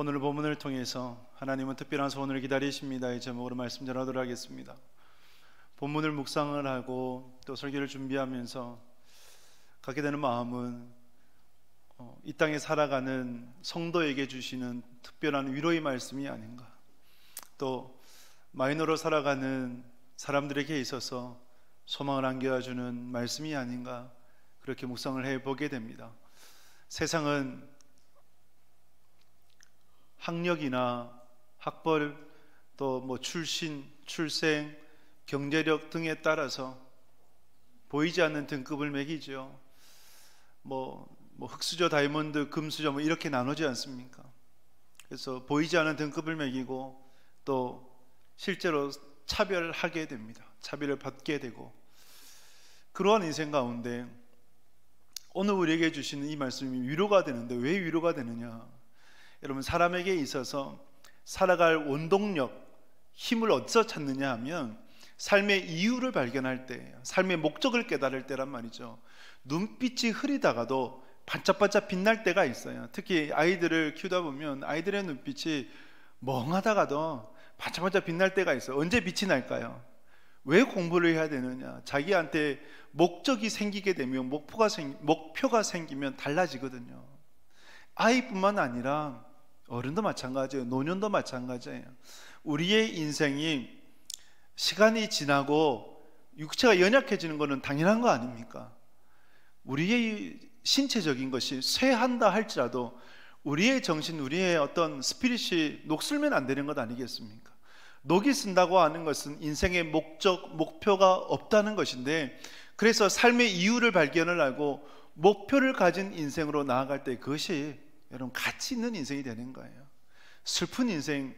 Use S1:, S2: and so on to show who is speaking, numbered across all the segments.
S1: 오늘 본문을 통해서 하나님은 특별한 소원을 기다리십니다. 이 제목으로 말씀 전하도록 하겠습니다. 본문을 묵상을 하고 또 설교를 준비하면서 갖게 되는 마음은 이 땅에 살아가는 성도에게 주시는 특별한 위로의 말씀이 아닌가, 또 마이너로 살아가는 사람들에게 있어서 소망을 안겨주는 말씀이 아닌가, 그렇게 묵상을 해보게 됩니다. 세상은 학력이나 학벌, 또 출신, 출생, 경제력 등에 따라서 보이지 않는 등급을 매기죠. 흑수저, 다이아몬드, 금수저 이렇게 나누지 않습니까? 그래서 보이지 않는 등급을 매기고 또 실제로 차별하게 됩니다. 차별을 받게 되고, 그러한 인생 가운데 오늘 우리에게 주시는 이 말씀이 위로가 되는데, 왜 위로가 되느냐? 여러분, 사람에게 있어서 살아갈 원동력, 힘을 어디서 찾느냐 하면 삶의 이유를 발견할 때, 삶의 목적을 깨달을 때란 말이죠. 눈빛이 흐리다가도 반짝반짝 빛날 때가 있어요. 특히 아이들을 키우다 보면 아이들의 눈빛이 멍하다가도 반짝반짝 빛날 때가 있어요. 언제 빛이 날까요? 왜 공부를 해야 되느냐? 자기한테 목적이 생기게 되면, 목표가 생기면 달라지거든요. 아이뿐만 아니라 어른도 마찬가지예요. 노년도 마찬가지예요. 우리의 인생이 시간이 지나고 육체가 연약해지는 것은 당연한 거 아닙니까? 우리의 신체적인 것이 쇠한다 할지라도 우리의 정신, 우리의 어떤 스피릿이 녹슬면 안 되는 것 아니겠습니까? 녹이 쓴다고 하는 것은 인생의 목적, 목표가 없다는 것인데, 그래서 삶의 이유를 발견을 하고 목표를 가진 인생으로 나아갈 때 그것이 여러분 가치 있는 인생이 되는 거예요. 슬픈 인생,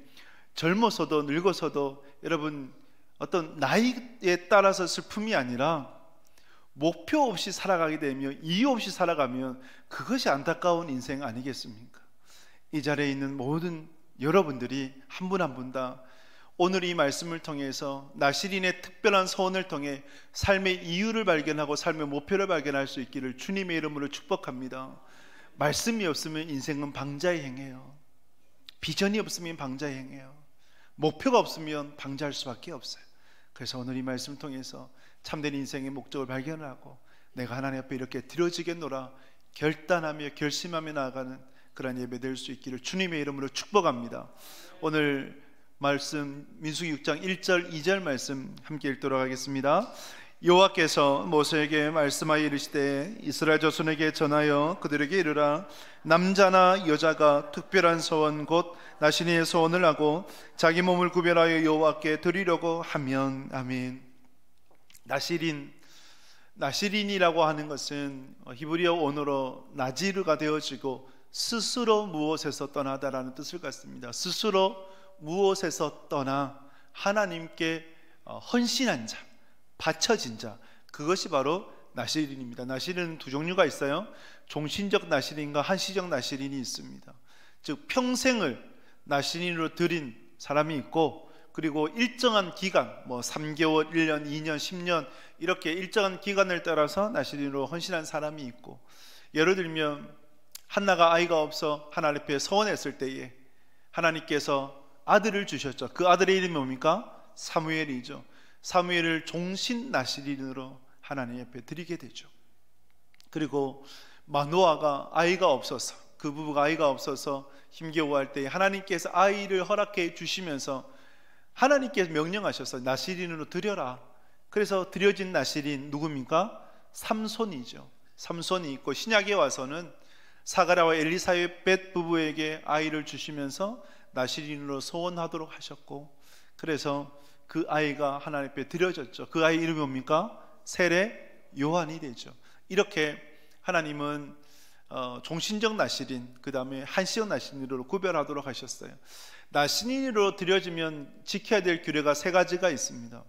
S1: 젊어서도 늙어서도 여러분 어떤 나이에 따라서 슬픔이 아니라 목표 없이 살아가게 되면, 이유 없이 살아가면 그것이 안타까운 인생 아니겠습니까? 이 자리에 있는 모든 여러분들이 한 분 한 분 다 오늘 이 말씀을 통해서 나시린의 특별한 소원을 통해 삶의 이유를 발견하고 삶의 목표를 발견할 수 있기를 주님의 이름으로 축복합니다. 말씀이 없으면 인생은 방자에 행해요. 비전이 없으면 방자에 행해요. 목표가 없으면 방자할 수밖에 없어요. 그래서 오늘 이 말씀을 통해서 참된 인생의 목적을 발견하고 내가 하나님 앞에 이렇게 드려지겠노라 결단하며 결심하며 나아가는 그런 예배 될 수 있기를 주님의 이름으로 축복합니다. 오늘 말씀 민수기 6장 1절 2절 말씀 함께 읽도록 하겠습니다. 여호와께서 모세에게 말씀하여 이르시되 이스라엘 자손에게 전하여 그들에게 이르라. 남자나 여자가 특별한 소원 곧 나시린의 소원을 하고 자기 몸을 구별하여 여호와께 드리려고 하면. 아멘. 나시린이라고 하는 것은 히브리어 언어로 나지르가 되어지고 스스로 무엇에서 떠나다라는 뜻을 갖습니다. 스스로 무엇에서 떠나 하나님께 헌신한 자, 바쳐진 자, 그것이 바로 나시린입니다. 나시린은 두 종류가 있어요. 종신적 나시린과 한시적 나시린이 있습니다. 즉 평생을 나시린으로 드린 사람이 있고, 그리고 일정한 기간, 3개월, 1년, 2년, 10년 이렇게 일정한 기간을 따라서 나시린으로 헌신한 사람이 있고, 예를 들면 한나가 아이가 없어 하나님 앞에 서원했을 때에 하나님께서 아들을 주셨죠. 그 아들의 이름이 뭡니까? 사무엘이죠. 사무엘을 종신 나시린으로 하나님 앞에 드리게 되죠. 그리고 마노아가 아이가 없어서, 그 부부가 아이가 없어서 힘겨워할 때 하나님께서 아이를 허락해 주시면서 하나님께서 명령하셔서 나시린으로 드려라. 그래서 드려진 나시린 누굽니까? 삼손이죠. 삼손이 있고, 신약에 와서는 사가랴와 엘리사벳 부부에게 아이를 주시면서 나시린으로 소원하도록 하셨고, 그래서 그 아이가 하나님 앞에 드려졌죠. 그 아이 이름이 뭡니까? 세례 요한이 되죠. 이렇게 하나님은 종신적 나시린, 그 다음에 한시적 나시린으로 구별하도록 하셨어요. 나시린으로 드려지면 지켜야 될 규례가 세 가지가 있습니다.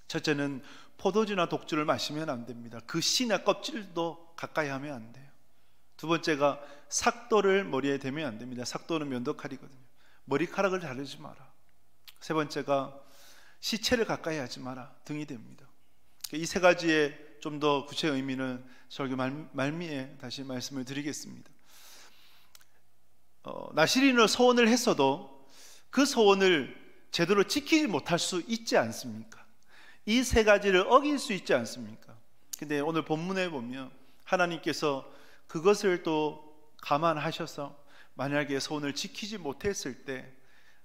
S1: 첫째는 포도주나 독주를 마시면 안 됩니다. 그 씨나 껍질도 가까이 하면 안 돼요. 두 번째가 삭도를 머리에 대면 안 됩니다. 삭도는 면도칼이거든요. 머리카락을 자르지 마라. 세 번째가 시체를 가까이 하지 마라 등이 됩니다. 이 세 가지의 좀 더 구체의 의미는 설교 말미에 다시 말씀을 드리겠습니다. 나시린으로 소원을 했어도 그 소원을 제대로 지키지 못할 수 있지 않습니까? 이 세 가지를 어길 수 있지 않습니까? 근데 오늘 본문에 보면 하나님께서 그것을 또 감안하셔서 만약에 소원을 지키지 못했을 때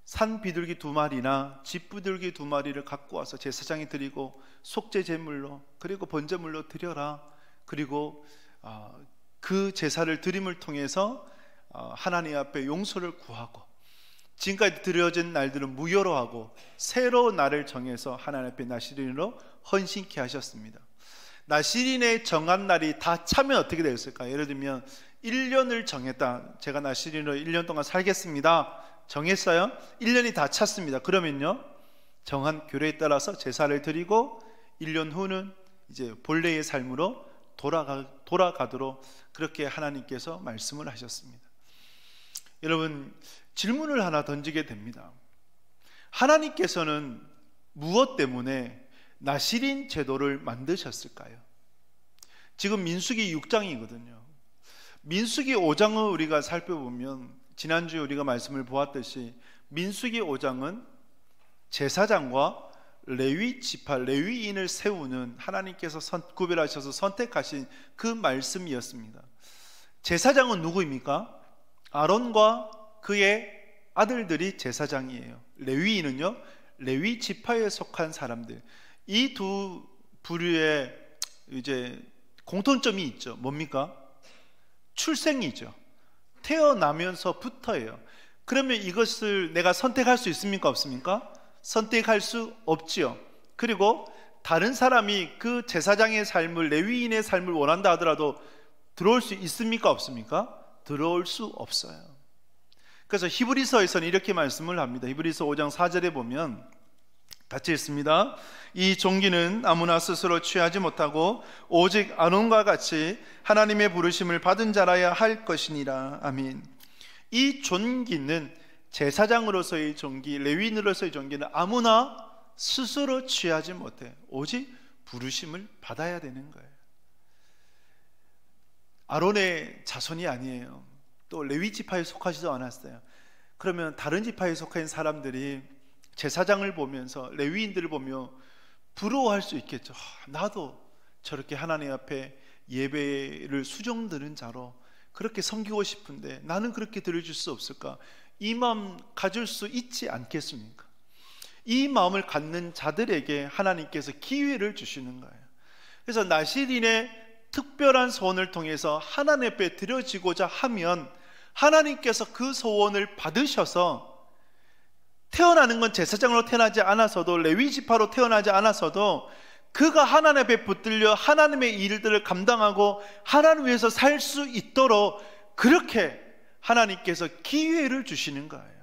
S1: 산 비둘기 2마리나 집 비둘기 2마리를 갖고 와서 제사장이 드리고 속죄 제물로 그리고 번제물로 드려라. 그리고 그 제사를 드림을 통해서 하나님 앞에 용서를 구하고 지금까지 드려진 날들은 무효로 하고 새로운 날을 정해서 하나님 앞에 나시린으로 헌신케 하셨습니다. 나시린의 정한 날이 다 차면 어떻게 되었을까요? 예를 들면 1년을 정했다. 제가 나시린으로 1년 동안 살겠습니다. 정했어요. 1년이 다 찼습니다. 그러면요, 정한 규례에 따라서 제사를 드리고 1년 후는 이제 본래의 삶으로 돌아가도록 그렇게 하나님께서 말씀을 하셨습니다. 여러분, 질문을 하나 던지게 됩니다. 하나님께서는 무엇 때문에 나시린 제도를 만드셨을까요? 지금 민수기 6장이거든요. 민수기 5장을 우리가 살펴보면 지난주에 우리가 말씀을 보았듯이 민수기 5장은 제사장과 레위 지파, 레위인을 세우는 하나님께서 구별하셔서 선택하신 그 말씀이었습니다. 제사장은 누구입니까? 아론과 그의 아들들이 제사장이에요. 레위인은요, 레위 지파에 속한 사람들. 이 두 부류의 이제 공통점이 있죠. 뭡니까? 출생이죠. 태어나면서부터예요. 그러면 이것을 내가 선택할 수 있습니까? 없습니까? 선택할 수 없지요. 그리고 다른 사람이 그 제사장의 삶을, 레위인의 삶을 원한다 하더라도 들어올 수 있습니까? 없습니까? 들어올 수 없어요. 그래서 히브리서에서는 이렇게 말씀을 합니다. 히브리서 5장 4절에 보면 같이 읽습니다. 이 종기는 아무나 스스로 취하지 못하고 오직 아론과 같이 하나님의 부르심을 받은 자라야 할 것이니라. 아멘. 이 종기는 제사장으로서의 종기, 레위인으로서의 종기는 아무나 스스로 취하지 못해. 오직 부르심을 받아야 되는 거예요. 아론의 자손이 아니에요. 또 레위 지파에 속하지도 않았어요. 그러면 다른 지파에 속한 사람들이 제사장을 보면서 레위인들을 보며 부러워할 수 있겠죠. 나도 저렇게 하나님 앞에 예배를 수종드는 자로 그렇게 섬기고 싶은데 나는 그렇게 드려줄 수 없을까? 이 마음 가질 수 있지 않겠습니까? 이 마음을 갖는 자들에게 하나님께서 기회를 주시는 거예요. 그래서 나시린의 특별한 소원을 통해서 하나님 앞에 드려지고자 하면 하나님께서 그 소원을 받으셔서 태어나는 건 제사장으로 태어나지 않아서도 레위 지파로 태어나지 않아서도 그가 하나님 앞에 붙들려 하나님의 일들을 감당하고 하나님 위해서 살 수 있도록 그렇게 하나님께서 기회를 주시는 거예요.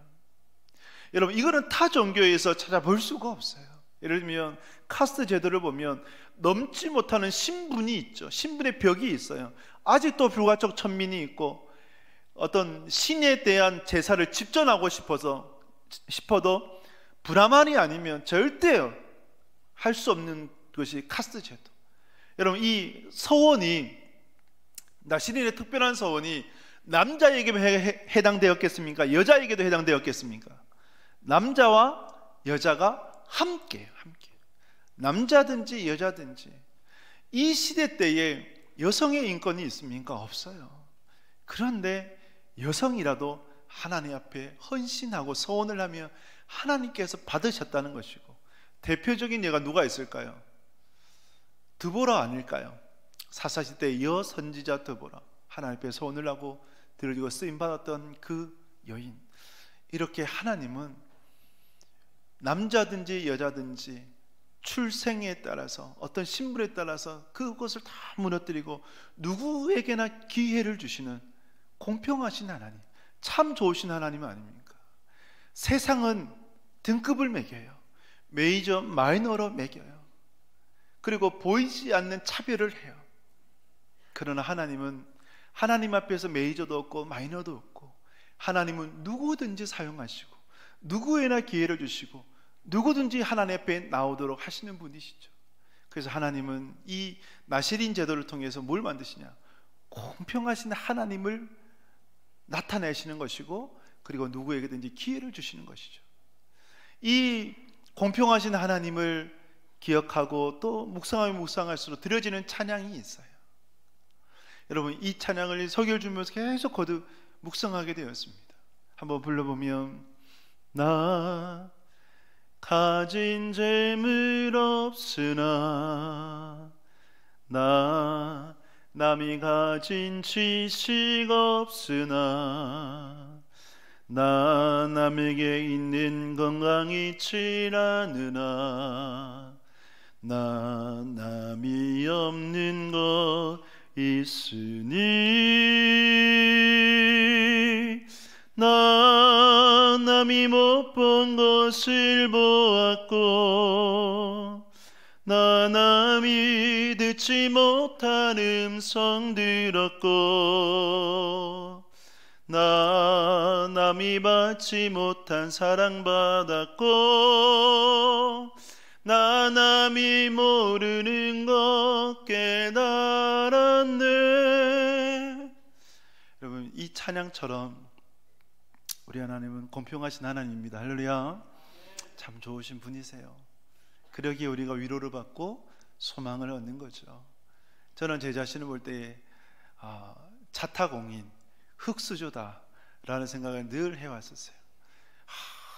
S1: 여러분, 이거는 타 종교에서 찾아볼 수가 없어요. 예를 들면 카스트 제도를 보면 넘지 못하는 신분이 있죠. 신분의 벽이 있어요. 아직도 불가촉 천민이 있고 어떤 신에 대한 제사를 집전하고 싶어도 브라만이 아니면 절대 할 수 없는 것이 카스트 제도. 여러분, 이 서원이, 나시린의 특별한 서원이 남자에게만 해당되었겠습니까? 여자에게도 해당되었겠습니까? 남자와 여자가 함께 남자든지 여자든지. 이 시대 때에 여성의 인권이 있습니까? 없어요. 그런데 여성이라도 하나님 앞에 헌신하고 서원을 하며 하나님께서 받으셨다는 것이고, 대표적인 예가 누가 있을까요? 드보라 아닐까요? 사사시대 여선지자 드보라, 하나님 앞에 서원을 하고 드리고 쓰임받았던 그 여인. 이렇게 하나님은 남자든지 여자든지 출생에 따라서 어떤 신분에 따라서 그것을 다 무너뜨리고 누구에게나 기회를 주시는 공평하신 하나님, 참 좋으신 하나님 아닙니까? 세상은 등급을 매겨요. 메이저, 마이너로 매겨요. 그리고 보이지 않는 차별을 해요. 그러나 하나님은 하나님 앞에서 메이저도 없고 마이너도 없고, 하나님은 누구든지 사용하시고 누구에나 기회를 주시고 누구든지 하나님 앞에 나오도록 하시는 분이시죠. 그래서 하나님은 이 나시린 제도를 통해서 뭘 만드시냐? 공평하신 하나님을 나타내시는 것이고, 그리고 누구에게든지 기회를 주시는 것이죠. 이 공평하신 하나님을 기억하고 또 묵상하면 묵상할수록 드려지는 찬양이 있어요. 여러분, 이 찬양을 설교를 주면서 계속 거듭 묵상하게 되었습니다. 한번 불러보면, 나 가진 재물 없으나, 나 남이 가진 지식 없으나, 나 남에게 있는 건강 있지 않으나, 나 남이 없는 것 있으니, 나 남이 못 본 것을 보았고, 나 남이 듣지 못한 음성 들었고, 나 남이 받지 못한 사랑 받았고, 나 남이 모르는 것 깨달았네. 여러분, 이 찬양처럼 우리 하나님은 공평하신 하나님입니다. 할렐루야. 참 좋으신 분이세요. 그러기에 우리가 위로를 받고 소망을 얻는 거죠. 저는 제 자신을 볼 때 자타공인, 흙수저다 라는 생각을 늘 해왔었어요.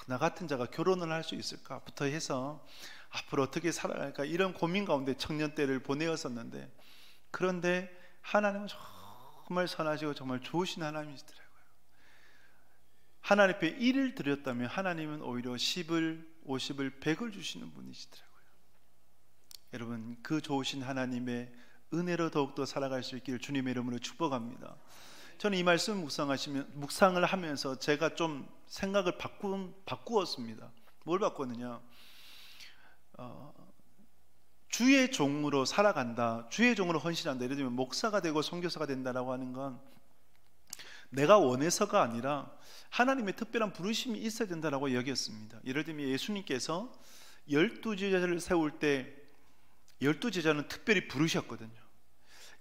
S1: 나 같은 자가 결혼을 할 수 있을까부터 해서 앞으로 어떻게 살아갈까, 이런 고민 가운데 청년 때를 보내었었는데, 그런데 하나님은 정말 선하시고 정말 좋으신 하나님이시더라고요. 하나님 앞에 1을 드렸다면 하나님은 오히려 10을, 50을, 100을 주시는 분이시더라고요. 여러분, 그 좋으신 하나님의 은혜로 더욱더 살아갈 수 있기를 주님의 이름으로 축복합니다. 저는 이 말씀 묵상을 하면서 제가 좀 생각을 바꾸었습니다. 뭘 바꿨느냐, 주의 종으로 살아간다, 주의 종으로 헌신한다, 예를 들면 목사가 되고 선교사가 된다라고 하는 건 내가 원해서가 아니라 하나님의 특별한 부르심이 있어야 된다라고 여겼습니다. 예를 들면 예수님께서 12제자를 세울 때 12제자는 특별히 부르셨거든요.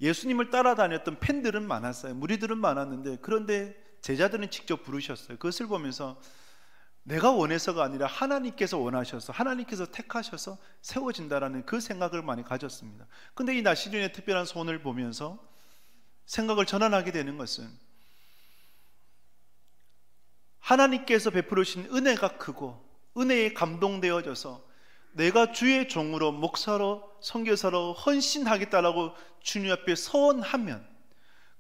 S1: 예수님을 따라다녔던 팬들은 많았어요. 무리들은 많았는데, 그런데 제자들은 직접 부르셨어요. 그것을 보면서 내가 원해서가 아니라 하나님께서 원하셔서, 하나님께서 택하셔서 세워진다라는 그 생각을 많이 가졌습니다. 근데 이 나시린의 특별한 소원을 보면서 생각을 전환하게 되는 것은, 하나님께서 베풀으신 은혜가 크고 은혜에 감동되어져서 내가 주의 종으로, 목사로, 선교사로 헌신하겠다라고 주님 앞에 서원하면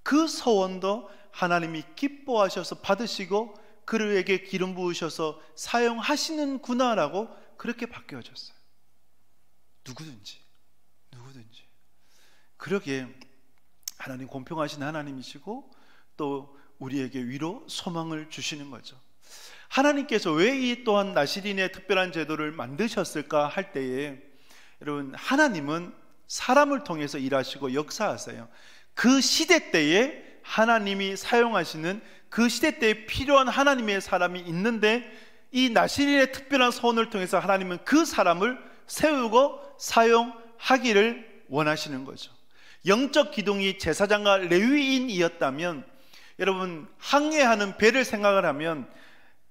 S1: 그 서원도 하나님이 기뻐하셔서 받으시고 그에게 기름 부으셔서 사용하시는구나라고 그렇게 바뀌어졌어요. 누구든지. 그러기에 하나님 공평하신 하나님이시고 또 우리에게 위로, 소망을 주시는 거죠. 하나님께서 왜 이 또한 나시린의 특별한 제도를 만드셨을까 할 때에, 여러분, 하나님은 사람을 통해서 일하시고 역사하세요. 그 시대 때에 하나님이 사용하시는, 그 시대 때에 필요한 하나님의 사람이 있는데, 이 나시린의 특별한 소원을 통해서 하나님은 그 사람을 세우고 사용하기를 원하시는 거죠. 영적 기둥이 제사장과 레위인이었다면, 여러분, 항해하는 배를 생각을 하면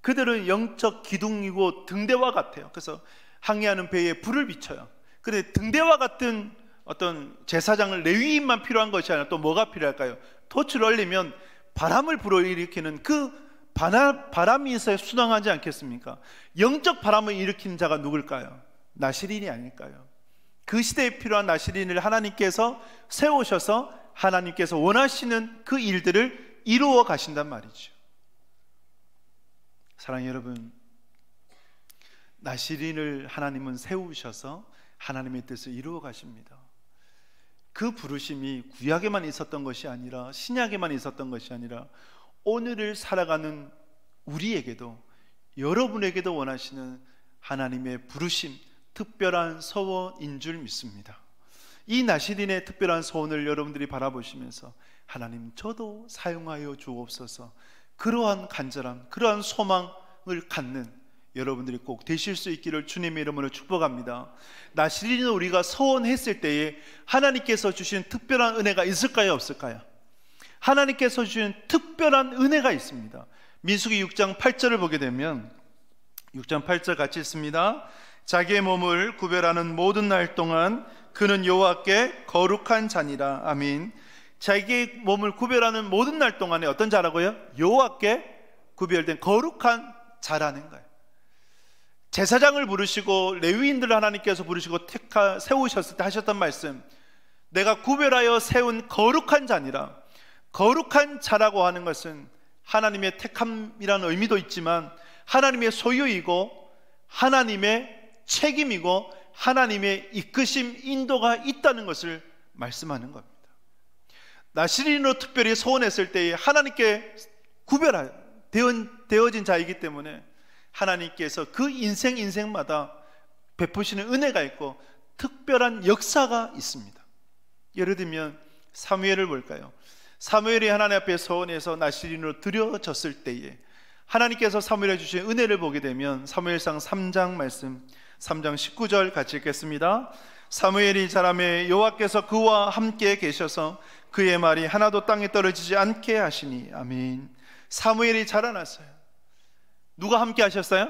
S1: 그들은 영적 기둥이고 등대와 같아요. 그래서 항해하는 배에 불을 비춰요. 그런데 등대와 같은 어떤 제사장을, 레위인만 필요한 것이 아니라 또 뭐가 필요할까요? 토치를 올리면 바람을 불어일으키는 그 바람이 있어야 순항하지 않겠습니까? 영적 바람을 일으키는 자가 누굴까요? 나시린이 아닐까요? 그 시대에 필요한 나시린을 하나님께서 세우셔서 하나님께서 원하시는 그 일들을 이루어 가신단 말이죠. 사랑하는 여러분, 나시린을 하나님은 세우셔서 하나님의 뜻을 이루어 가십니다. 그 부르심이 구약에만 있었던 것이 아니라, 신약에만 있었던 것이 아니라 오늘을 살아가는 우리에게도, 여러분에게도 원하시는 하나님의 부르심, 특별한 소원인 줄 믿습니다. 이 나시린의 특별한 소원을 여러분들이 바라보시면서 하나님, 저도 사용하여 주옵소서, 그러한 간절함, 그러한 소망을 갖는 여러분들이 꼭 되실 수 있기를 주님의 이름으로 축복합니다. 나시린은 우리가 서원했을 때에 하나님께서 주신 특별한 은혜가 있을까요, 없을까요? 하나님께서 주신 특별한 은혜가 있습니다. 민수기 6장 8절을 보게 되면 6장 8절 같이 읽습니다. 자기의 몸을 구별하는 모든 날 동안 그는 여호와께 거룩한 자니라. 아멘. 자기의 몸을 구별하는 모든 날 동안에 어떤 자라고요? 여호와께 구별된 거룩한 자라는 거예요. 제사장을 부르시고 레위인들을 하나님께서 부르시고 세우셨을 때 하셨던 말씀, 내가 구별하여 세운 거룩한 자니라. 거룩한 자라고 하는 것은 하나님의 택함이라는 의미도 있지만 하나님의 소유이고 하나님의 책임이고 하나님의 이끄심, 인도가 있다는 것을 말씀하는 겁니다. 나시린으로 특별히 소원했을 때에 하나님께 되어진 자이기 때문에 하나님께서 그 인생마다 베푸시는 은혜가 있고 특별한 역사가 있습니다. 예를 들면 사무엘을 볼까요? 사무엘이 하나님 앞에 소원해서 나시린으로 드려졌을 때에 하나님께서 사무엘에 주신 은혜를 보게 되면 사무엘상 3장 말씀 3장 19절 같이 읽겠습니다. 사무엘이 자라매 여호와께서 그와 함께 계셔서 그의 말이 하나도 땅에 떨어지지 않게 하시니. 아멘. 사무엘이 자라났어요. 누가 함께 하셨어요?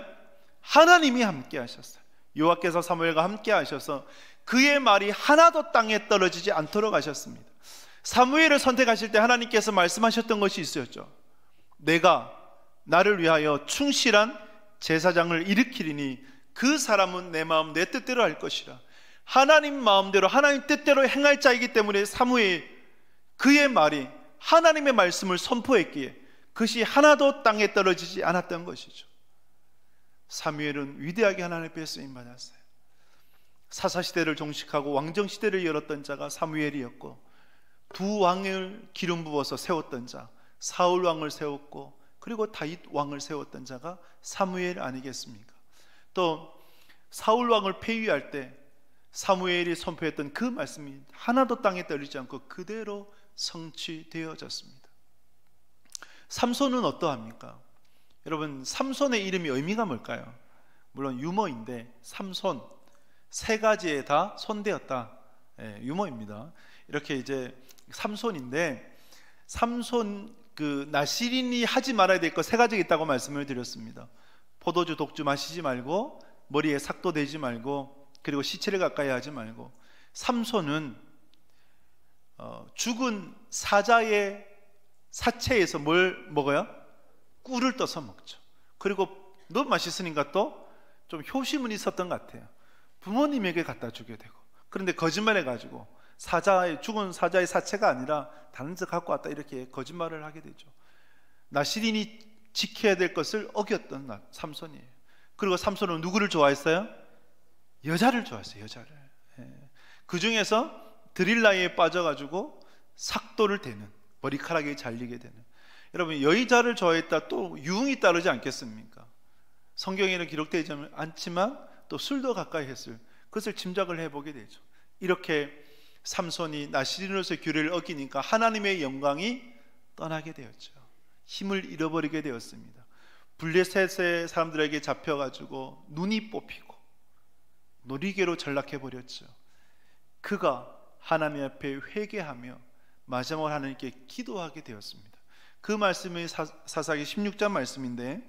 S1: 하나님이 함께 하셨어요. 여호와께서 사무엘과 함께 하셔서 그의 말이 하나도 땅에 떨어지지 않도록 하셨습니다. 사무엘을 선택하실 때 하나님께서 말씀하셨던 것이 있었죠. 내가 나를 위하여 충실한 제사장을 일으키리니 그 사람은 내 마음 내 뜻대로 할 것이라. 하나님 마음대로 하나님 뜻대로 행할 자이기 때문에 사무엘 그의 말이 하나님의 말씀을 선포했기에 그것이 하나도 땅에 떨어지지 않았던 것이죠. 사무엘은 위대하게 하나님 앞에 쓰임받았어요. 사사시대를 종식하고 왕정시대를 열었던 자가 사무엘이었고, 두 왕을 기름 부어서 세웠던 자 사울 왕을 세웠고, 그리고 다윗 왕을 세웠던 자가 사무엘 아니겠습니까? 또 사울 왕을 폐위할 때 사무엘이 선포했던 그 말씀이 하나도 땅에 떨어지지 않고 그대로 성취되어졌습니다. 삼손은 어떠합니까? 여러분, 삼손의 이름이 의미가 뭘까요? 물론 유머인데 삼손, 세 가지에 다 손대었다. 유머입니다. 이렇게 이제 삼손인데, 삼손 그 나시린이 하지 말아야 될 거 세 가지가 있다고 말씀을 드렸습니다. 포도주 독주 마시지 말고, 머리에 삭도 대지 말고, 그리고 시체를 가까이 하지 말고. 삼손은 죽은 사자의 사체에서 뭘 먹어요? 꿀을 떠서 먹죠. 그리고 너무 맛있으니까 또 좀 효심은 있었던 것 같아요. 부모님에게 갖다 주게 되고, 그런데 거짓말해가지고 죽은 사자의 사체가 아니라 다른 데 갖고 왔다 이렇게 거짓말을 하게 되죠. 나시린이 지켜야 될 것을 어겼던 삼손이에요. 그리고 삼손은 누구를 좋아했어요? 여자를 좋아했어요. 여자를. 그 중에서 드릴라에 빠져가지고 삭도를 대는, 머리카락이 잘리게 되는. 여러분, 여자를 좋아했다 또 유흥이 따르지 않겠습니까? 성경에는 기록되지 않지만 또 술도 가까이 했을, 그것을 짐작을 해보게 되죠. 이렇게 삼손이 나시린으로서의 규례를 어기니까 하나님의 영광이 떠나게 되었죠. 힘을 잃어버리게 되었습니다. 블레셋의 사람들에게 잡혀가지고 눈이 뽑히고 놀이개로 전락해버렸죠. 그가 하나님 앞에 회개하며 마지막으로 하나님께 기도하게 되었습니다. 그 말씀이 사사기 16장 말씀인데,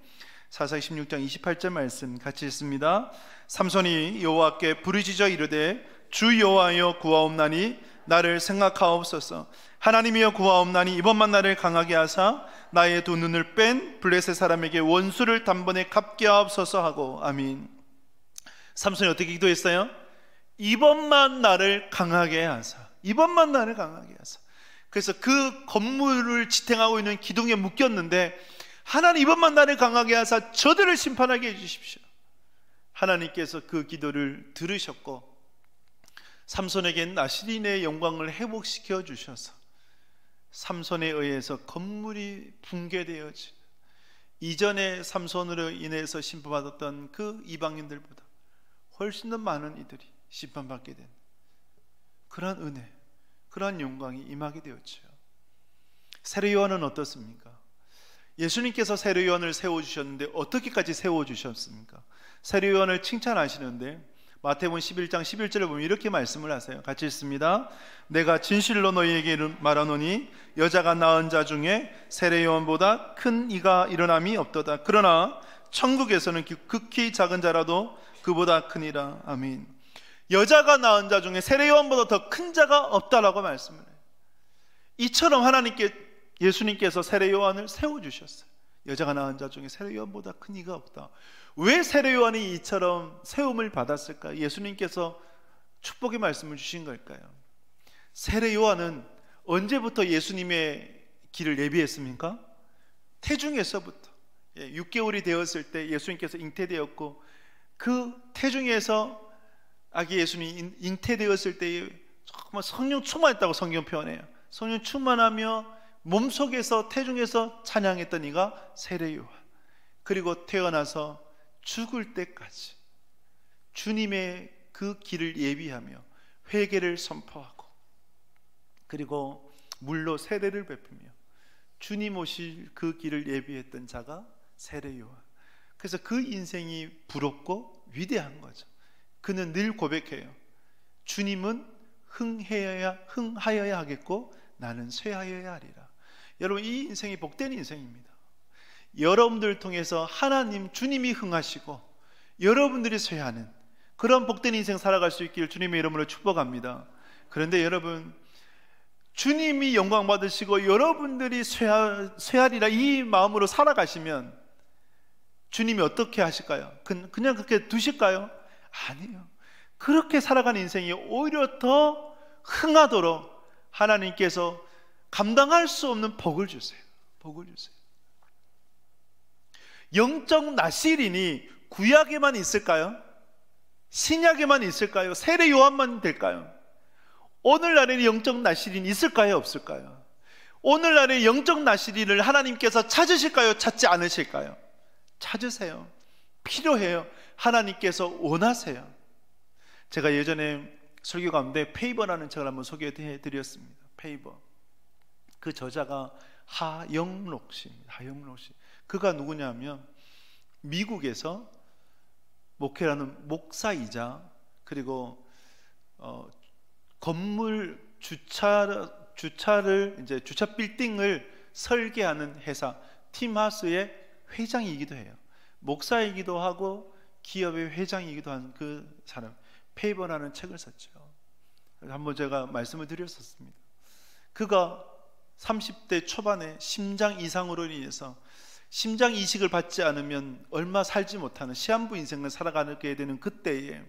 S1: 사사기 16장 28절 말씀 같이 읽습니다. 삼손이 여호와께 부르짖어 이르되 주 여호와여 구하옵나니 나를 생각하옵소서. 하나님이여 구하옵나니 이번만 나를 강하게 하사 나의 두 눈을 뺀 블레셋 사람에게 원수를 단번에 갚게 하옵소서 하고. 아멘. 삼손이 어떻게 기도했어요? 이번만 나를 강하게 하사, 이번만 나를 강하게 하사. 그래서 그 건물을 지탱하고 있는 기둥에 묶였는데, 하나님 이번만 나를 강하게 하사 저들을 심판하게 해주십시오. 하나님께서 그 기도를 들으셨고 삼손에겐 나시린의 영광을 회복시켜 주셔서 삼손에 의해서 건물이 붕괴되어진, 이전에 삼손으로 인해서 심판받았던 그 이방인들보다 훨씬 더 많은 이들이 심판받게 된 그러한 은혜, 그러한 영광이 임하게 되었죠. 세례요한은 어떻습니까? 예수님께서 세례요한을 세워주셨는데 어떻게까지 세워주셨습니까? 세례요한을 칭찬하시는데 마태복음 11장 11절에 보면 이렇게 말씀을 하세요. 같이 읽습니다. 내가 진실로 너희에게 말하노니 여자가 낳은 자 중에 세례 요한보다 큰 이가 일어남이 없도다. 그러나 천국에서는 극히 작은 자라도 그보다 크니라. 아멘. 여자가 낳은 자 중에 세례 요한보다 더 큰 자가 없다라고 말씀을 해요. 이처럼 예수님께서 세례 요한을 세워주셨어요. 여자가 낳은 자 중에 세례 요한보다 큰 이가 없다. 왜 세례 요한이 이처럼 세움을 받았을까? 예수님께서 축복의 말씀을 주신 걸까요? 세례 요한은 언제부터 예수님의 길을 예비했습니까? 태중에서부터. 6개월이 되었을 때 예수님께서 잉태되었고, 그 태중에서 아기 예수님이 잉태되었을 때에 정말 성령 충만했다고 성경 표현해요. 성령 충만하며 몸속에서 태중에서 찬양했던 이가 세례 요한. 그리고 태어나서 죽을 때까지 주님의 그 길을 예비하며 회개를 선포하고, 그리고 물로 세례를 베푸며 주님 오실 그 길을 예비했던 자가 세례 요한. 그래서 그 인생이 부럽고 위대한 거죠. 그는 늘 고백해요. 주님은 흥하여야 하겠고 나는 쇠하여야 하리라. 여러분, 이 인생이 복된 인생입니다. 여러분들 통해서 하나님 주님이 흥하시고 여러분들이 쇠하는 그런 복된 인생 살아갈 수 있기를 주님의 이름으로 축복합니다. 그런데 여러분, 주님이 영광 받으시고 여러분들이 쇠하리라 이 마음으로 살아가시면 주님이 어떻게 하실까요? 그냥 그렇게 두실까요? 아니에요. 그렇게 살아가는 인생이 오히려 더 흥하도록 하나님께서 감당할 수 없는 복을 주세요. 복을 주세요. 영적 나실인이 구약에만 있을까요? 신약에만 있을까요? 세례 요한만 될까요? 오늘날에는 영적 나실인이 있을까요? 없을까요? 오늘날에 영적 나실인을 하나님께서 찾으실까요? 찾지 않으실까요? 찾으세요. 필요해요. 하나님께서 원하세요. 제가 예전에 설교 가운데 페이버라는 책을 한번 소개해 드렸습니다. 페이버. 그 저자가 하영록 씨입니다. 하영록 씨. 그가 누구냐면 미국에서 목회라는 목사이자, 그리고 건물 주차를 이제 주차 빌딩을 설계하는 회사 팀하우스의 회장이기도 해요. 목사이기도 하고 기업의 회장이기도 한 그 사람, 페이버라는 책을 썼죠. 한번 제가 말씀을 드렸었습니다. 그가 30대 초반에 심장 이상으로 인해서 심장 이식을 받지 않으면 얼마 살지 못하는 시한부 인생을 살아가게 되는 그때에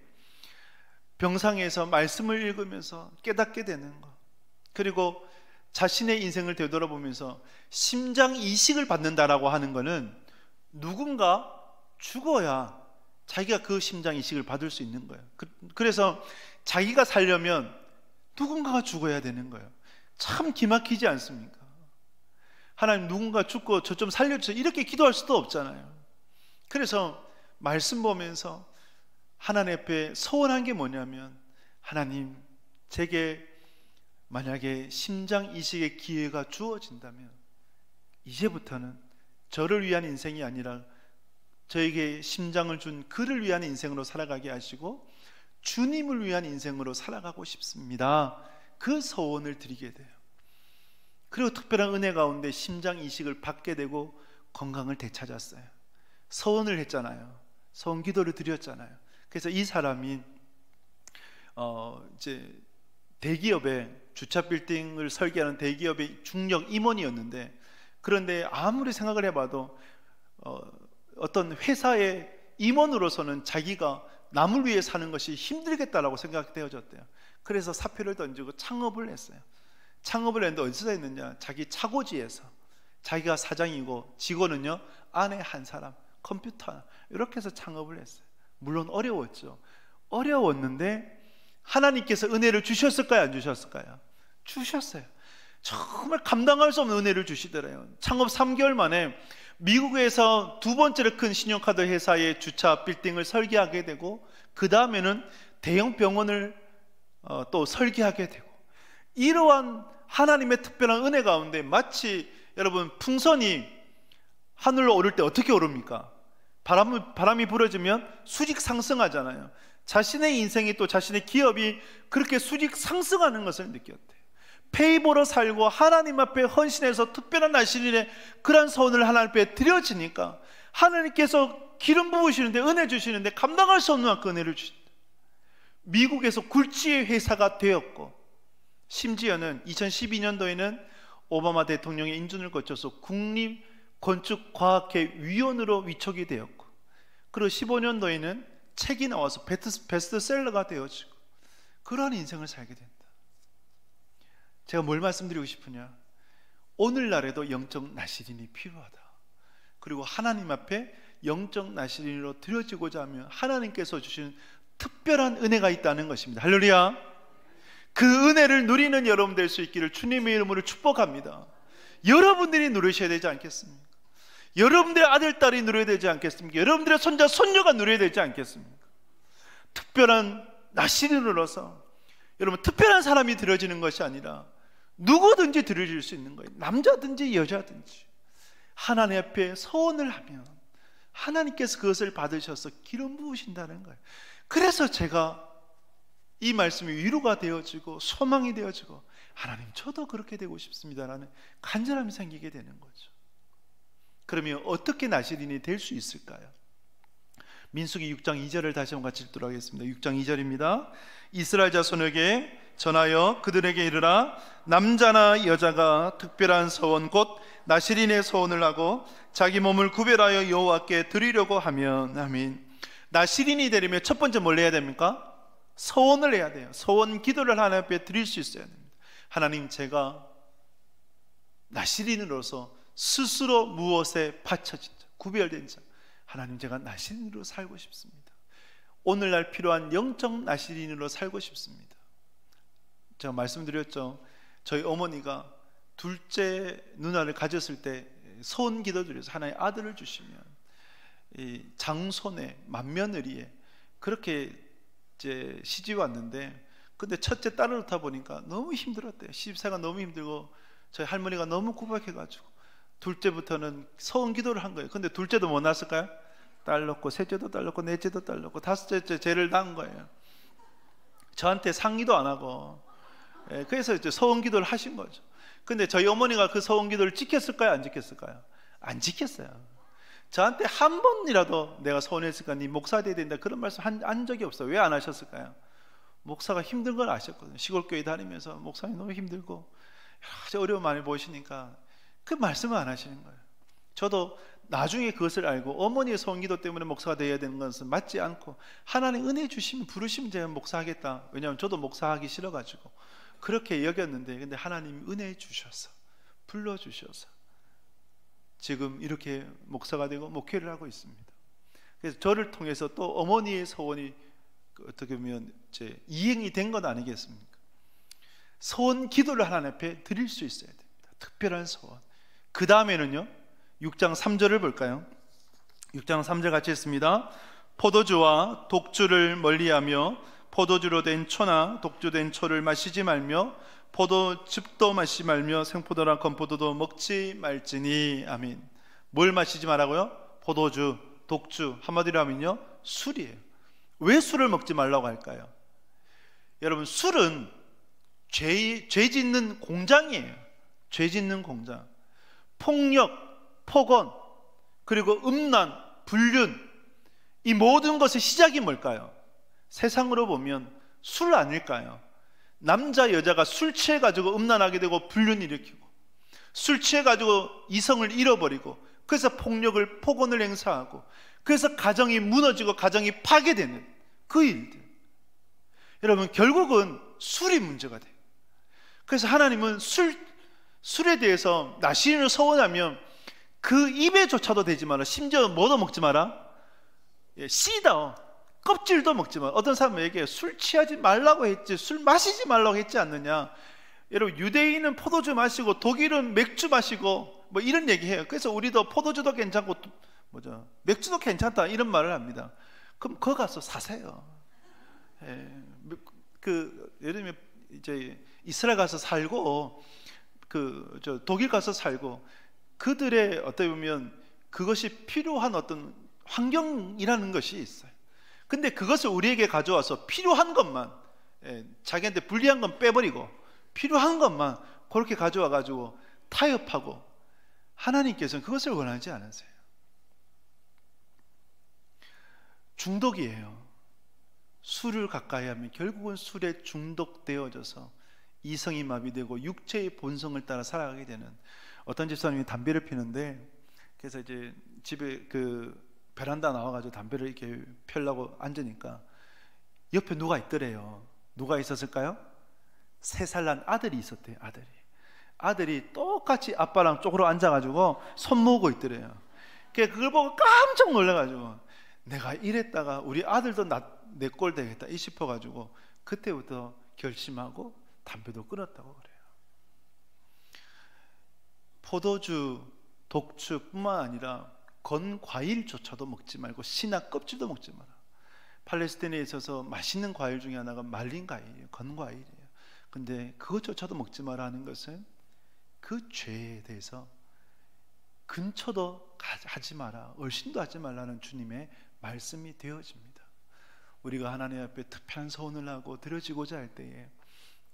S1: 병상에서 말씀을 읽으면서 깨닫게 되는 것, 그리고 자신의 인생을 되돌아보면서 심장 이식을 받는다라고 하는 것은 누군가 죽어야 자기가 그 심장 이식을 받을 수 있는 거예요. 그래서 자기가 살려면 누군가가 죽어야 되는 거예요. 참 기막히지 않습니까? 하나님, 누군가 죽고 저 좀 살려주세요 이렇게 기도할 수도 없잖아요. 그래서 말씀 보면서 하나님 앞에 서원한 게 뭐냐면, 하나님, 제게 만약에 심장 이식의 기회가 주어진다면 이제부터는 저를 위한 인생이 아니라 저에게 심장을 준 그를 위한 인생으로 살아가게 하시고 주님을 위한 인생으로 살아가고 싶습니다. 그 서원을 드리게 돼요. 그리고 특별한 은혜 가운데 심장 이식을 받게 되고 건강을 되찾았어요. 서원을 했잖아요. 서원 기도를 드렸잖아요. 그래서 이 사람이 이제 대기업의 주차 빌딩을 설계하는 대기업의 중력 임원이었는데, 그런데 아무리 생각을 해봐도 어떤 회사의 임원으로서는 자기가 남을 위해 사는 것이 힘들겠다라고 생각되어졌대요. 그래서 사표를 던지고 창업을 했어요. 창업을 했는데 어디서 했느냐? 자기 차고지에서. 자기가 사장이고 직원은요 아내 한 사람, 컴퓨터 하나, 이렇게 해서 창업을 했어요. 물론 어려웠죠. 어려웠는데 하나님께서 은혜를 주셨을까요? 안 주셨을까요? 주셨어요. 정말 감당할 수 없는 은혜를 주시더래요. 창업 3개월 만에 미국에서 두 번째로 큰 신용카드 회사의 주차 빌딩을 설계하게 되고, 그 다음에는 대형 병원을 또 설계하게 되고, 이러한 하나님의 특별한 은혜 가운데 마치 여러분 풍선이 하늘로 오를 때 어떻게 오릅니까? 바람이 불어주면 수직 상승하잖아요. 자신의 인생이 또 자신의 기업이 그렇게 수직 상승하는 것을 느꼈대요. 페이보로 살고 하나님 앞에 헌신해서 특별한 나실인의 그런 소원을 하나님 앞에 드려지니까 하나님께서 기름 부으시는데, 은혜 주시는데 감당할 수 없는 만큼 은혜를 주신다. 미국에서 굴지의 회사가 되었고, 심지어는 2012년도에는 오바마 대통령의 인준을 거쳐서 국립건축과학회위원으로 위촉이 되었고, 그리고 15년도에는 책이 나와서 베스트셀러가 되어지고, 그러한 인생을 살게 된다. 제가 뭘 말씀드리고 싶으냐, 오늘날에도 영적 나실인이 필요하다. 그리고 하나님 앞에 영적 나실인으로 드려지고자 하면 하나님께서 주신 특별한 은혜가 있다는 것입니다. 할렐루야. 그 은혜를 누리는 여러분 될 수 있기를 주님의 이름으로 축복합니다. 여러분들이 누리셔야 되지 않겠습니까? 여러분들의 아들, 딸이 누려야 되지 않겠습니까? 여러분들의 손자, 손녀가 누려야 되지 않겠습니까? 특별한 나실인으로서 여러분, 특별한 사람이 드려지는 것이 아니라 누구든지 드려질 수 있는 거예요. 남자든지 여자든지 하나님 앞에 서원을 하면 하나님께서 그것을 받으셔서 기름 부으신다는 거예요. 그래서 제가 이 말씀이 위로가 되어지고 소망이 되어지고, 하나님 저도 그렇게 되고 싶습니다라는 간절함이 생기게 되는 거죠. 그러면 어떻게 나실인이 될 수 있을까요? 민수기 6장 2절을 다시 한번 같이 읽도록 하겠습니다. 6장 2절입니다. 이스라엘 자손에게 전하여 그들에게 이르라. 남자나 여자가 특별한 서원 곧 나실인의 서원을 하고 자기 몸을 구별하여 여호와께 드리려고 하면, 아멘. 나실인이 되려면 첫 번째 뭘 해야 됩니까? 서원을 해야 돼요. 서원 기도를 하나님 앞에 드릴 수 있어야 됩니다. 하나님, 제가 나실인으로서 스스로 무엇에 받쳐진 자, 구별된 자, 하나님 제가 나실인으로 살고 싶습니다. 오늘날 필요한 영적 나실인으로 살고 싶습니다. 제가 말씀드렸죠. 저희 어머니가 둘째 누나를 가졌을 때 서원 기도드려서 하나의 아들을 주시면 이 장손에 맏며느리에 그렇게 이제 시집 왔는데, 근데 첫째 딸을 낳다 보니까 너무 힘들었대요. 시집생활 너무 힘들고 저희 할머니가 너무 구박해가지고 둘째부터는 서원 기도를 한 거예요. 근데 둘째도 뭐 낳았을까요? 딸 낳고, 셋째도 딸 낳고, 넷째도 딸 낳고, 다섯째 쟤를 낳은 거예요. 저한테 상의도 안 하고. 그래서 이제 서원 기도를 하신 거죠. 근데 저희 어머니가 그 서원 기도를 지켰을까요? 안 지켰을까요? 안 지켰어요. 저한테 한 번이라도 내가 서원했으니까 네 목사 돼야 된다 그런 말씀 한 적이 없어요. 왜 안 하셨을까요? 목사가 힘든 걸 아셨거든요. 시골교회 다니면서 목사님 너무 힘들고 여러 가지 어려움 많이 보시니까 그 말씀을 안 하시는 거예요. 저도 나중에 그것을 알고 어머니의 서원기도 때문에 목사가 되어야 되는 것은 맞지 않고, 하나님 은혜 주시면 부르시면 제가 목사하겠다. 왜냐하면 저도 목사하기 싫어가지고 그렇게 여겼는데, 근데 하나님이 은혜 주셔서 불러주셔서 지금 이렇게 목사가 되고 목회를 하고 있습니다. 그래서 저를 통해서 또 어머니의 서원이 어떻게 보면 제 이행이 된 것 아니겠습니까? 서원 기도를 하나님 앞에 드릴 수 있어야 됩니다. 특별한 서원. 그 다음에는요, 6장 3절을 볼까요? 6장 3절 같이 읽습니다. 포도주와 독주를 멀리하며 포도주로 된 초나 독주된 초를 마시지 말며 포도즙도 마시지 말며 생포도나 건포도도 먹지 말지니. 아멘. 뭘 마시지 말라고요? 포도주, 독주, 한마디로 하면요, 술이에요. 왜 술을 먹지 말라고 할까요? 여러분, 술은 죄 짓는 공장이에요. 죄 짓는 공장. 폭력, 폭언, 그리고 음란, 불륜, 이 모든 것의 시작이 뭘까요? 세상으로 보면 술 아닐까요? 남자 여자가 술 취해가지고 음란하게 되고 불륜 일으키고, 술 취해가지고 이성을 잃어버리고, 그래서 폭력을, 폭언을 행사하고, 그래서 가정이 무너지고 가정이 파괴되는 그 일들. 여러분, 결국은 술이 문제가 돼요. 그래서 하나님은 술에 대해서 나실인을 서원하면 그 입에조차도 대지 마라. 심지어 뭐도 먹지 마라? 씨다, 껍질도 먹지 마라. 어떤 사람은 얘기해요. 술 취하지 말라고 했지, 술 마시지 말라고 했지 않느냐. 여러분, 유대인은 포도주 마시고 독일은 맥주 마시고 뭐 이런 얘기해요. 그래서 우리도 포도주도 괜찮고 맥주도 괜찮다 이런 말을 합니다. 그럼 거기 가서 사세요. 예를 들면 이제 이스라엘 가서 살고 독일 가서 살고, 그들의 어떻게 보면 그것이 필요한 어떤 환경이라는 것이 있어요. 근데 그것을 우리에게 가져와서 필요한 것만, 자기한테 불리한 건 빼버리고 필요한 것만 그렇게 가져와 가지고 타협하고, 하나님께서는 그것을 원하지 않으세요. 중독이에요. 술을 가까이 하면 결국은 술에 중독되어져서 이성이 마비되고 육체의 본성을 따라 살아가게 되는, 어떤 집사님이 담배를 피는데, 그래서 이제 집에 그 베란다 나와가지고 담배를 이렇게 펴려고 앉으니까 옆에 누가 있더래요. 누가 있었을까요? 3살 난 아들이 있었대요. 아들이 똑같이 아빠랑 쪽으로 앉아가지고 손 모으고 있더래요. 그걸 보고 깜짝 놀라가지고, 내가 이랬다가 우리 아들도 내 꼴 되겠다 이 싶어가지고 그때부터 결심하고 담배도 끊었다고 그래요. 포도주, 독주뿐만 아니라 건 과일조차도 먹지 말고 신학 껍질도 먹지 마라. 팔레스타인에 있어서 맛있는 과일 중에 하나가 말린 과일이에요. 건 과일이에요. 근데 그것조차도 먹지 마라 하는 것은 그 죄에 대해서 근처도 하지 마라, 얼씬도 하지 말라는 주님의 말씀이 되어집니다. 우리가 하나님 앞에 특별한 소원을 하고 드려지고자 할 때에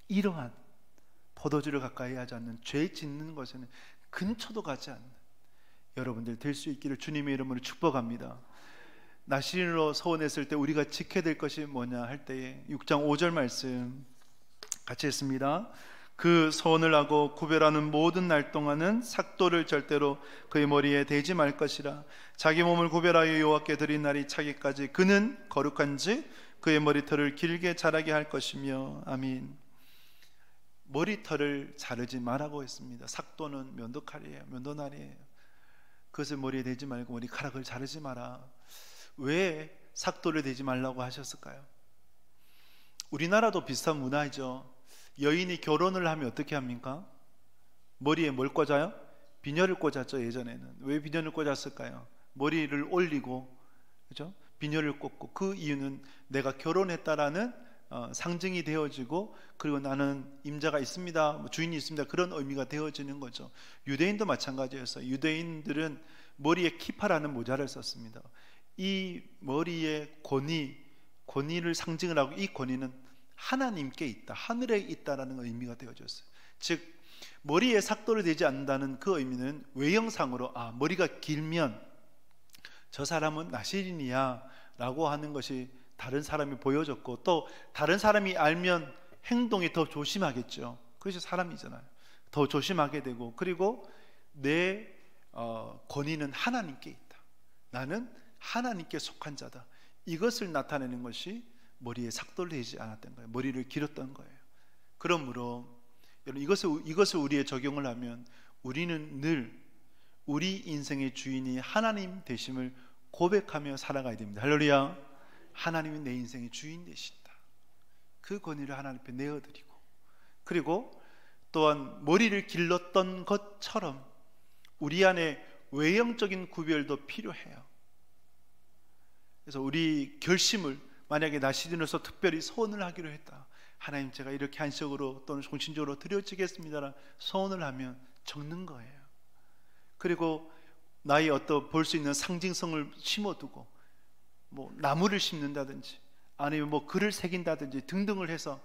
S1: 이러한 포도주를 가까이 하지 않는, 죄 짓는 것에는 근처도 가지 않는 여러분들 될 수 있기를 주님의 이름으로 축복합니다. 나시린으로 소원했을 때 우리가 지켜야 될 것이 뭐냐 할 때에 6장 5절 말씀 같이 했습니다. 그 소원을 하고 구별하는 모든 날 동안은 삭도를 절대로 그의 머리에 대지 말 것이라. 자기 몸을 구별하여 여호와께 드린 날이 차기까지 그는 거룩한지 그의 머리털을 길게 자라게 할 것이며. 아멘. 머리털을 자르지 말라고 했습니다. 삭도는 면도칼이에요. 면도날이에요. 그것을 머리에 대지 말고 머리카락을 자르지 마라. 왜 삭도를 대지 말라고 하셨을까요? 우리나라도 비슷한 문화이죠. 여인이 결혼을 하면 어떻게 합니까? 머리에 뭘 꽂아요? 비녀를 꽂았죠. 예전에는. 왜 비녀를 꽂았을까요? 머리를 올리고, 그죠? 비녀를 꽂고, 그 이유는 내가 결혼했다라는 상징이 되어지고, 그리고 나는 임자가 있습니다, 주인이 있습니다, 그런 의미가 되어지는 거죠. 유대인도 마찬가지였어요. 유대인들은 머리에 키파라는 모자를 썼습니다. 이 머리에 권위를 상징을 하고, 이 권위는 하나님께 있다, 하늘에 있다라는 의미가 되어졌어요. 즉 머리에 삭도를 대지 않는다는 그 의미는 외형상으로 머리가 길면 저 사람은 나시린이야 라고 하는 것이 다른 사람이 보여졌고, 또 다른 사람이 알면 행동이 더 조심하겠죠. 그것이 사람이잖아요. 더 조심하게 되고, 그리고 내 권위는 하나님께 있다, 나는 하나님께 속한 자다, 이것을 나타내는 것이 머리에 삭도를 대지 않았던 거예요. 머리를 길었던 거예요. 그러므로 여러분, 이것을 우리에 적용을 하면 우리는 늘 우리 인생의 주인이 하나님 되심을 고백하며 살아가야 됩니다. 할렐루야. 하나님이 내 인생의 주인 되신다, 그 권위를 하나님 앞에 내어드리고, 그리고 또한 머리를 길렀던 것처럼 우리 안에 외형적인 구별도 필요해요. 그래서 우리 결심을, 만약에 나시린으로서 특별히 소원을 하기로 했다, 하나님 제가 이렇게 한식으로 또는 정신적으로 드려지겠습니다라는 소원을 하면 적는 거예요. 그리고 나의 어떤 볼 수 있는 상징성을 심어두고, 뭐 나무를 심는다든지 아니면 뭐 글을 새긴다든지 등등을 해서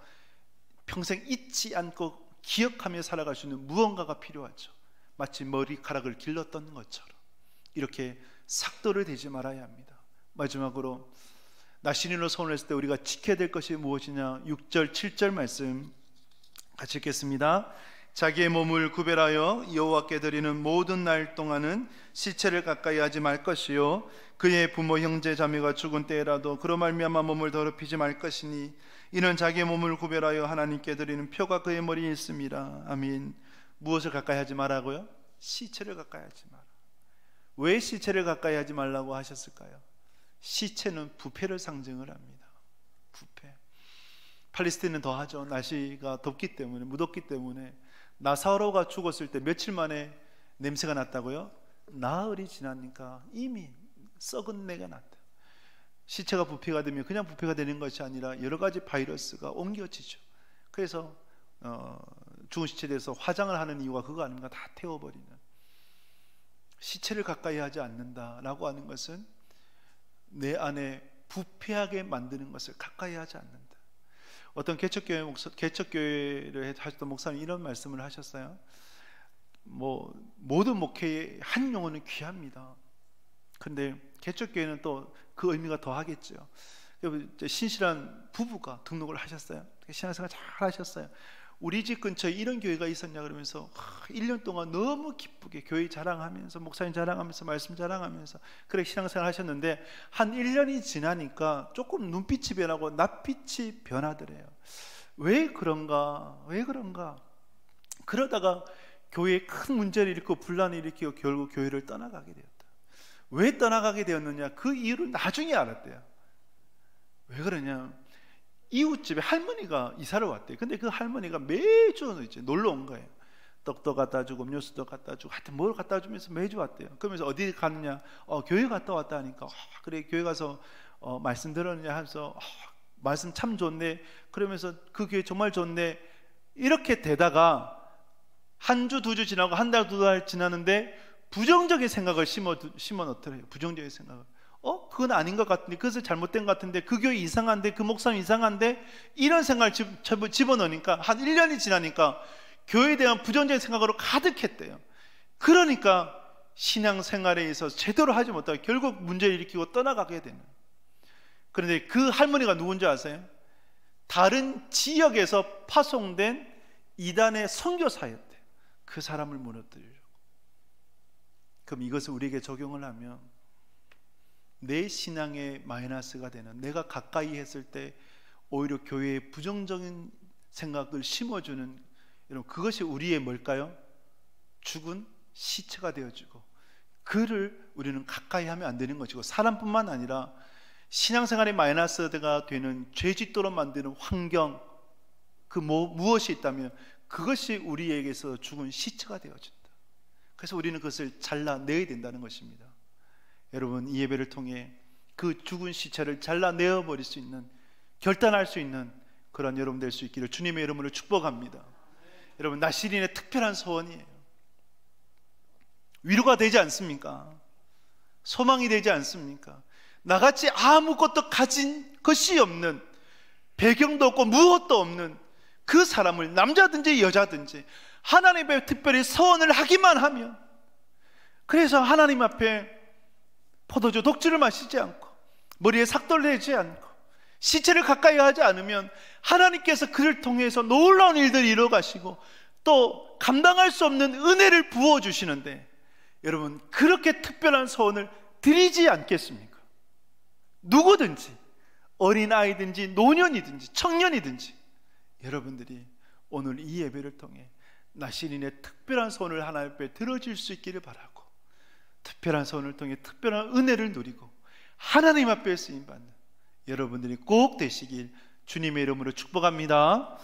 S1: 평생 잊지 않고 기억하며 살아갈 수 있는 무언가가 필요하죠. 마치 머리카락을 길렀던 것처럼 이렇게 삭도를 대지 말아야 합니다. 마지막으로 나시린으로 소원했을 때 우리가 지켜야 될 것이 무엇이냐, 6절 7절 말씀 같이 읽겠습니다. 자기의 몸을 구별하여 여호와께 드리는 모든 날 동안은 시체를 가까이 하지 말 것이요 그의 부모 형제 자매가 죽은 때라도 그로 말미암아 몸을 더럽히지 말 것이니 이는 자기의 몸을 구별하여 하나님께 드리는 표가 그의 머리에 있습니다. 아멘. 무엇을 가까이 하지 말라고요? 시체를 가까이 하지 마라. 왜 시체를 가까이 하지 말라고 하셨을까요? 시체는 부패를 상징을 합니다. 부패. 팔레스타인은 더하죠. 날씨가 덥기 때문에, 무덥기 때문에 나사로가 죽었을 때 며칠 만에 냄새가 났다고요? 나흘이 지나니까 이미 썩은 내가 났다. 시체가 부패가 되면 그냥 부패가 되는 것이 아니라 여러 가지 바이러스가 옮겨지죠. 그래서 죽은 시체에 대해서 화장을 하는 이유가 그거 아닙니까? 다 태워버리는. 시체를 가까이 하지 않는다라고 하는 것은 내 안에 부패하게 만드는 것을 가까이 하지 않는다. 어떤 개척교회를 하셨던 목사님 이런 말씀을 하셨어요. 모든 목회의 한 영혼은 귀합니다. 근데 개척교회는 또 그 의미가 더 하겠죠. 신실한 부부가 등록을 하셨어요. 신앙생활 잘 하셨어요. 우리 집 근처에 이런 교회가 있었냐 그러면서 1년 동안 너무 기쁘게 교회 자랑하면서, 목사님 자랑하면서, 말씀 자랑하면서 그렇게 신앙생활 하셨는데, 한 1년이 지나니까 조금 눈빛이 변하고 낯빛이 변하더래요. 왜 그런가? 그러다가 교회에 큰 문제를 일으키고 분란을 일으키고 결국 교회를 떠나가게 되었다. 왜 떠나가게 되었느냐? 그 이유를 나중에 알았대요. 왜 그러냐? 이웃집에 할머니가 이사를 왔대요. 근데 그 할머니가 매주 이제 놀러 온 거예요. 떡도 갖다 주고 음료수도 갖다 주고 하여튼 뭘 갖다 주면서 매주 왔대요. 그러면서 어디 갔느냐? 교회 갔다 왔다 하니까 그래 교회 가서 말씀 들었느냐 하면서 말씀 참 좋네. 그러면서 그 교회 정말 좋네. 이렇게 되다가 한 주, 두 주 지나고 한 달, 두 달 지나는데 부정적인 생각을 심어 넣더래요. 부정적인 생각을. 그건 아닌 것 같은데, 그것은 잘못된 것 같은데, 그 교회 이상한데, 그 목사님 이상한데, 이런 생각을 집어넣으니까 한 1년이 지나니까 교회에 대한 부정적인 생각으로 가득했대요. 그러니까 신앙생활에 있어서 제대로 하지 못하고 결국 문제를 일으키고 떠나가게 되는. 그런데 그 할머니가 누군지 아세요? 다른 지역에서 파송된 이단의 선교사였대요. 그 사람을 무너뜨리려고. 그럼 이것을 우리에게 적용을 하면 내 신앙에 마이너스가 되는, 내가 가까이 했을 때 오히려 교회에 부정적인 생각을 심어주는, 여러분 그것이 우리의 뭘까요? 죽은 시체가 되어지고, 그를 우리는 가까이 하면 안 되는 것이고, 사람뿐만 아니라 신앙생활에 마이너스가 되는 죄짓도록 만드는 환경, 그 무엇이 있다면 그것이 우리에게서 죽은 시체가 되어진다. 그래서 우리는 그것을 잘라내야 된다는 것입니다. 여러분, 이 예배를 통해 그 죽은 시체를 잘라내어버릴 수 있는, 결단할 수 있는 그런 여러분 될 수 있기를 주님의 이름으로 축복합니다. 여러분, 나시린의 특별한 소원이에요. 위로가 되지 않습니까? 소망이 되지 않습니까? 나같이 아무것도 가진 것이 없는, 배경도 없고 무엇도 없는 그 사람을, 남자든지 여자든지 하나님의 특별히 서원을 하기만 하면, 그래서 하나님 앞에 포도주 독주를 마시지 않고 머리에 삭도를 내지 않고 시체를 가까이 하지 않으면 하나님께서 그를 통해서 놀라운 일들을 이루어 가시고 또 감당할 수 없는 은혜를 부어주시는데, 여러분 그렇게 특별한 서원을 드리지 않겠습니까? 누구든지, 어린아이든지 노년이든지 청년이든지 여러분들이 오늘 이 예배를 통해 나시린의 특별한 소원을 하나님 앞에 들어줄 수 있기를 바라고, 특별한 소원을 통해 특별한 은혜를 누리고 하나님 앞에 쓰임받는 여러분들이 꼭 되시길 주님의 이름으로 축복합니다.